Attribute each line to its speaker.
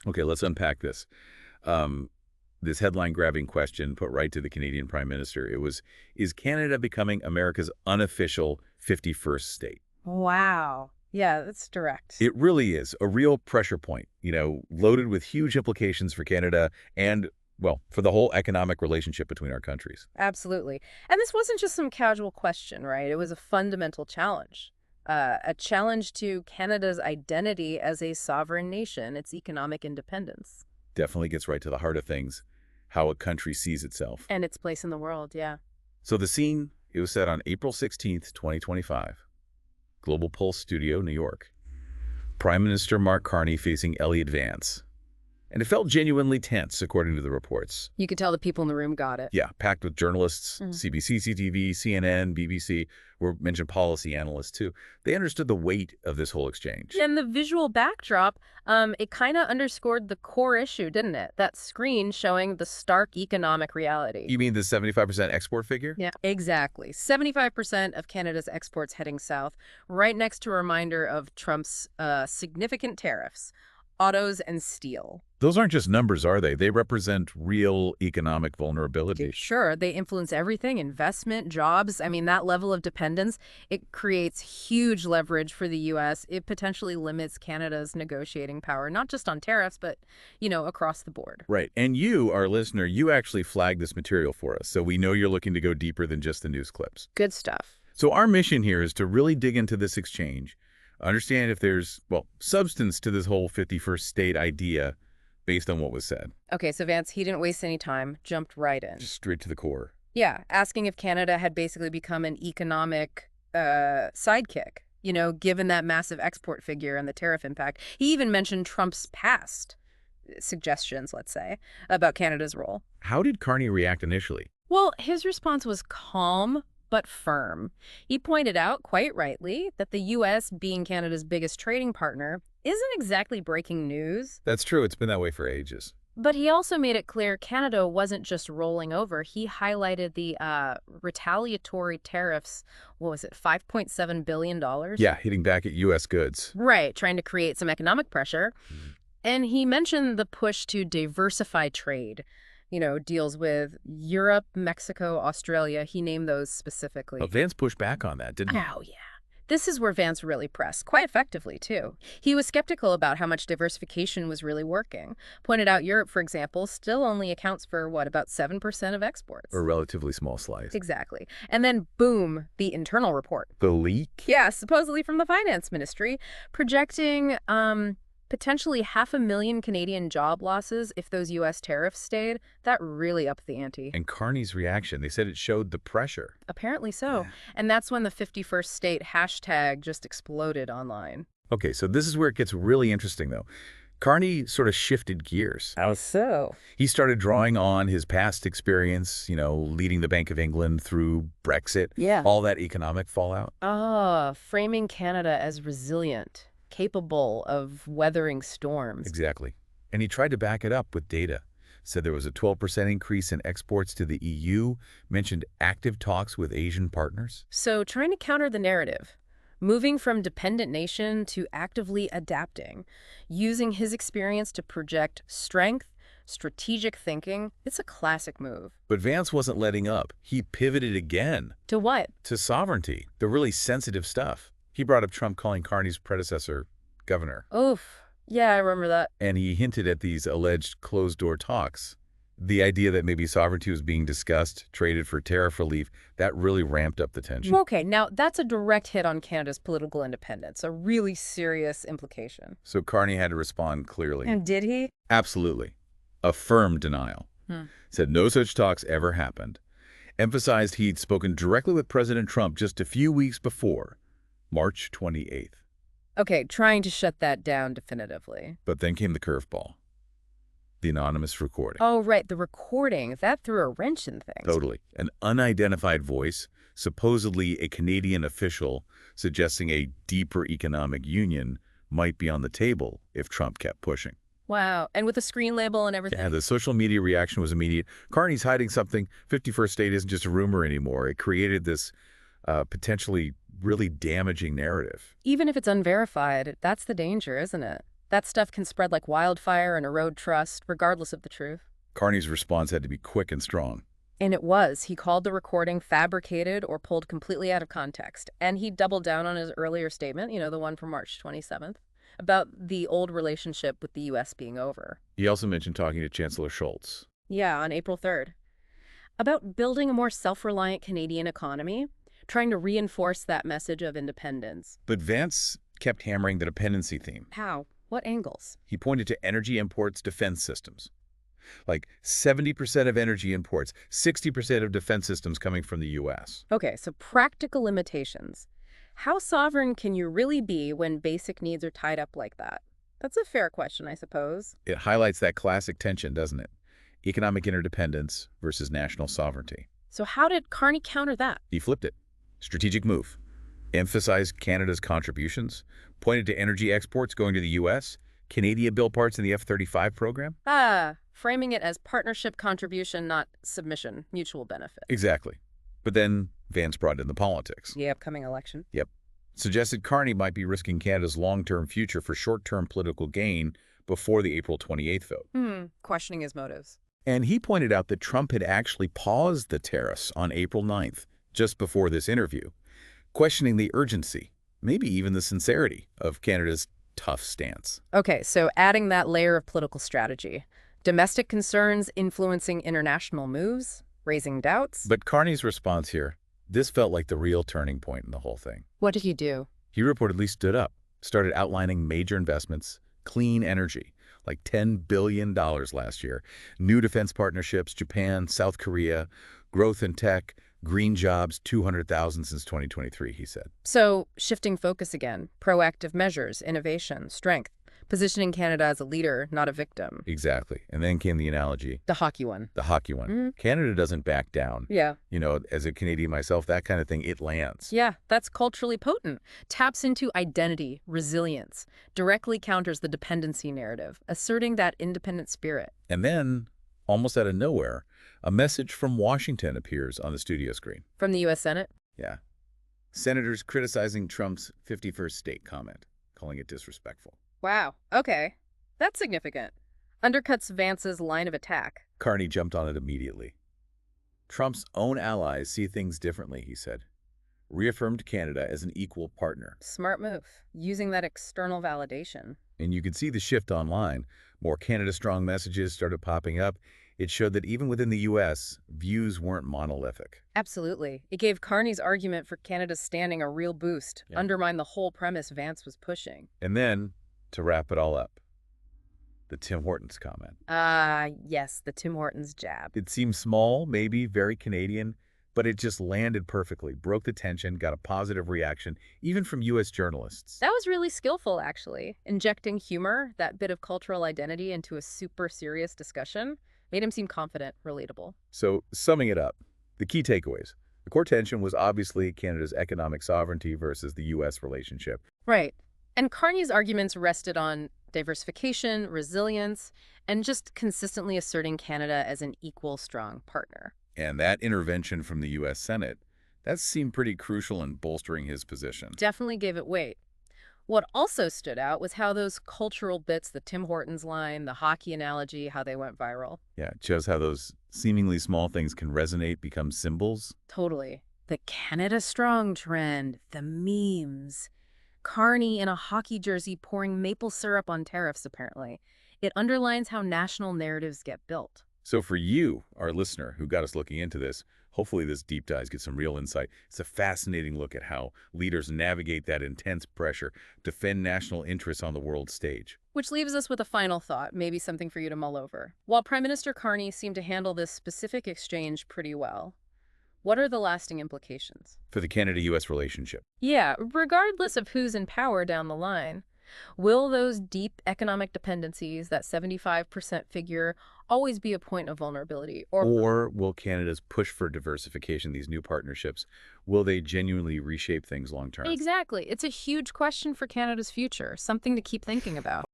Speaker 1: Okay, let's unpack this. This headline-grabbing question put right to the Canadian Prime Minister. It was, is Canada becoming America's unofficial 51st state?
Speaker 2: Wow. Yeah, that's direct.
Speaker 1: It really is a real pressure point, loaded with huge implications for Canada and, well, for the whole economic relationship between our countries.
Speaker 2: Absolutely. And this wasn't just some casual question, right? It was a fundamental challenge. A challenge to Canada's identity as a sovereign nation, its economic independence.
Speaker 1: Definitely gets right to the heart of things, how a country sees itself.
Speaker 2: And its place in the world, yeah.
Speaker 1: So the scene, it was set on April 16th, 2025. Global Pulse Studio, New York. Prime Minister Mark Carney facing Elliott Vance. And it felt genuinely tense, according to the reports.
Speaker 2: You could tell the people in the room got it.
Speaker 1: Yeah, packed with journalists, CBC, CTV, CNN, BBC, were mentioned policy analysts too. They understood the weight of this whole exchange.
Speaker 2: And the visual backdrop, it kind of underscored the core issue, didn't it? That screen showing the stark economic reality.
Speaker 1: You mean the 75% export figure?
Speaker 2: Yeah, exactly. 75% of Canada's exports heading south, right next to a reminder of Trump's significant tariffs, autos and steel.
Speaker 1: Those aren't just numbers, are they? They represent real economic vulnerability.
Speaker 2: Sure, they influence everything, investment, jobs. I mean, that level of dependence, it creates huge leverage for the U.S. It potentially limits Canada's negotiating power, not just on tariffs, but, across the board.
Speaker 1: Right. And you, our listener, you actually flagged this material for us, so we know you're looking to go deeper than just the news clips.
Speaker 2: Good stuff.
Speaker 1: So our mission here is to really dig into this exchange, understand if there's, well, substance to this whole 51st state idea based on what was said.
Speaker 2: Okay, so Vance, he didn't waste any time, jumped right in.
Speaker 1: Just straight to the core.
Speaker 2: Yeah, asking if Canada had basically become an economic sidekick, given that massive export figure and the tariff impact. He even mentioned Trump's past suggestions, let's say, about Canada's role.
Speaker 1: How did Carney react initially?
Speaker 2: Well, his response was calm but firm. He pointed out, quite rightly, that the U.S., being Canada's biggest trading partner, isn't exactly breaking news.
Speaker 1: That's true. It's been that way for ages.
Speaker 2: But he also made it clear Canada wasn't just rolling over. He highlighted the retaliatory tariffs, what was it, $5.7 billion?
Speaker 1: Yeah, hitting back at U.S. goods.
Speaker 2: Right, trying to create some economic pressure. And he mentioned the push to diversify trade. Deals with Europe, Mexico, Australia. He named those specifically.
Speaker 1: But Vance pushed back on that, didn't he?
Speaker 2: Oh, yeah. This is where Vance really pressed, quite effectively, too. He was skeptical about how much diversification was really working. Pointed out Europe, for example, still only accounts for, about 7% of exports?
Speaker 1: A relatively small slice.
Speaker 2: Exactly. And then, boom, the internal report.
Speaker 1: The leak?
Speaker 2: Yeah, supposedly from the finance ministry, projecting potentially 500,000 Canadian job losses if those U.S. tariffs stayed. That really upped the ante.
Speaker 1: And Carney's reaction, they said it showed the pressure.
Speaker 2: Apparently so. And that's when the 51st state hashtag just exploded online.
Speaker 1: Okay, so this is where it gets really interesting, though. Carney sort of shifted gears.
Speaker 2: How so?
Speaker 1: He started drawing on his past experience, leading the Bank of England through Brexit.
Speaker 2: Yeah.
Speaker 1: All that economic fallout.
Speaker 2: Framing Canada as resilient, capable of weathering storms.
Speaker 1: Exactly. And he tried to back it up with data. Said there was a 12% increase in exports to the EU, mentioned active talks with Asian partners.
Speaker 2: So trying to counter the narrative, moving from dependent nation to actively adapting, using his experience to project strength, strategic thinking. It's a classic move.
Speaker 1: But Vance wasn't letting up. He pivoted again.
Speaker 2: To what?
Speaker 1: To sovereignty, the really sensitive stuff. He brought up Trump calling Carney's predecessor governor.
Speaker 2: Oof. Yeah, I remember that.
Speaker 1: And he hinted at these alleged closed-door talks. The idea that maybe sovereignty was being discussed, traded for tariff relief, that really ramped up the tension.
Speaker 2: Okay, now that's a direct hit on Canada's political independence, a really serious implication.
Speaker 1: So Carney had to respond clearly.
Speaker 2: And did he?
Speaker 1: Absolutely. A firm denial. Said no such talks ever happened. Emphasized he'd spoken directly with President Trump just a few weeks before, March 28th.
Speaker 2: Okay, trying to shut that down definitively.
Speaker 1: But then came the curveball. The anonymous recording.
Speaker 2: Oh, right, the recording. That threw a wrench in things.
Speaker 1: Totally. An unidentified voice, supposedly a Canadian official, suggesting a deeper economic union might be on the table if Trump kept pushing.
Speaker 2: Wow, and with a screen label and everything.
Speaker 1: Yeah, the social media reaction was immediate. Carney's hiding something. 51st State isn't just a rumor anymore. It created this potentially really damaging narrative.
Speaker 2: Even if it's unverified, that's the danger, isn't it? That stuff can spread like wildfire and erode trust, regardless of the truth.
Speaker 1: Carney's response had to be quick and strong.
Speaker 2: And it was. He called the recording fabricated or pulled completely out of context. And he doubled down on his earlier statement, the one from March 27th, about the old relationship with the U.S. being over.
Speaker 1: He also mentioned talking to Chancellor Schultz.
Speaker 2: Yeah, on April 3rd. About building a more self-reliant Canadian economy, trying to reinforce that message of independence.
Speaker 1: But Vance kept hammering the dependency theme.
Speaker 2: How? What angles?
Speaker 1: He pointed to energy imports defense systems. Like 70% of energy imports, 60% of defense systems coming from the U.S.
Speaker 2: Okay, so practical limitations. How sovereign can you really be when basic needs are tied up like that? That's a fair question, I suppose.
Speaker 1: It highlights that classic tension, doesn't it? Economic interdependence versus national sovereignty.
Speaker 2: So how did Carney counter that?
Speaker 1: He flipped it. Strategic move. Emphasized Canada's contributions, pointed to energy exports going to the U.S., Canadian built parts in the F-35 program.
Speaker 2: Framing it as partnership contribution, not submission, mutual benefit.
Speaker 1: Exactly. But then Vance brought in the politics.
Speaker 2: The upcoming election.
Speaker 1: Yep. Suggested Carney might be risking Canada's long-term future for short-term political gain before the April 28th vote.
Speaker 2: Questioning his motives.
Speaker 1: And he pointed out that Trump had actually paused the tariffs on April 9th, just before this interview, questioning the urgency, maybe even the sincerity, of Canada's tough stance.
Speaker 2: Okay, so adding that layer of political strategy. Domestic concerns influencing international moves, raising doubts.
Speaker 1: But Carney's response here, this felt like the real turning point in the whole thing.
Speaker 2: What did he do?
Speaker 1: He reportedly stood up, started outlining major investments, clean energy, like $10 billion last year, new defense partnerships, Japan, South Korea, growth in tech, green jobs, 200,000 since 2023, he said.
Speaker 2: So, shifting focus again, proactive measures, innovation, strength, positioning Canada as a leader, not a victim.
Speaker 1: Exactly. And then came the analogy.
Speaker 2: The hockey one.
Speaker 1: The hockey one. Canada doesn't back down.
Speaker 2: Yeah.
Speaker 1: As a Canadian myself, that kind of thing, it lands.
Speaker 2: Yeah, that's culturally potent. Taps into identity, resilience, directly counters the dependency narrative, asserting that independent spirit.
Speaker 1: And then, almost out of nowhere, a message from Washington appears on the studio screen.
Speaker 2: From the U.S. Senate?
Speaker 1: Yeah. Senators criticizing Trump's 51st state comment, calling it disrespectful.
Speaker 2: Wow. Okay. That's significant. Undercuts Vance's line of attack.
Speaker 1: Carney jumped on it immediately. Trump's own allies see things differently, he said. Reaffirmed Canada as an equal partner.
Speaker 2: Smart move. Using that external validation.
Speaker 1: And you could see the shift online. More Canada-strong messages started popping up. It showed that even within the U.S., views weren't monolithic.
Speaker 2: Absolutely. It gave Carney's argument for Canada's standing a real boost, undermined the whole premise Vance was pushing.
Speaker 1: And then, to wrap it all up, the Tim Hortons comment.
Speaker 2: Yes, the Tim Hortons jab.
Speaker 1: It seemed small, maybe very Canadian, but it just landed perfectly, broke the tension, got a positive reaction, even from U.S. journalists.
Speaker 2: That was really skillful, actually. Injecting humor, that bit of cultural identity, into a super serious discussion, made him seem confident, relatable.
Speaker 1: So, summing it up, the key takeaways. The core tension was obviously Canada's economic sovereignty versus the U.S. relationship.
Speaker 2: Right. And Carney's arguments rested on diversification, resilience, and just consistently asserting Canada as an equal, strong partner.
Speaker 1: And that intervention from the U.S. Senate, that seemed pretty crucial in bolstering his position.
Speaker 2: Definitely gave it weight. What also stood out was how those cultural bits, the Tim Hortons line, the hockey analogy, how they went viral.
Speaker 1: Yeah, it shows how those seemingly small things can resonate, become symbols.
Speaker 2: Totally. The Canada Strong trend, the memes. Carney in a hockey jersey pouring maple syrup on tariffs, apparently. It underlines how national narratives get built.
Speaker 1: So for you, our listener, who got us looking into this, hopefully this deep dive gets some real insight. It's a fascinating look at how leaders navigate that intense pressure, defend national interests on the world stage.
Speaker 2: Which leaves us with a final thought, maybe something for you to mull over. While Prime Minister Carney seemed to handle this specific exchange pretty well, what are the lasting implications?
Speaker 1: For the Canada-U.S. relationship.
Speaker 2: Yeah, regardless of who's in power down the line, will those deep economic dependencies, that 75% figure, always be a point of vulnerability?
Speaker 1: Or will Canada's push for diversification, these new partnerships, will they genuinely reshape things long term?
Speaker 2: Exactly. It's a huge question for Canada's future, something to keep thinking about.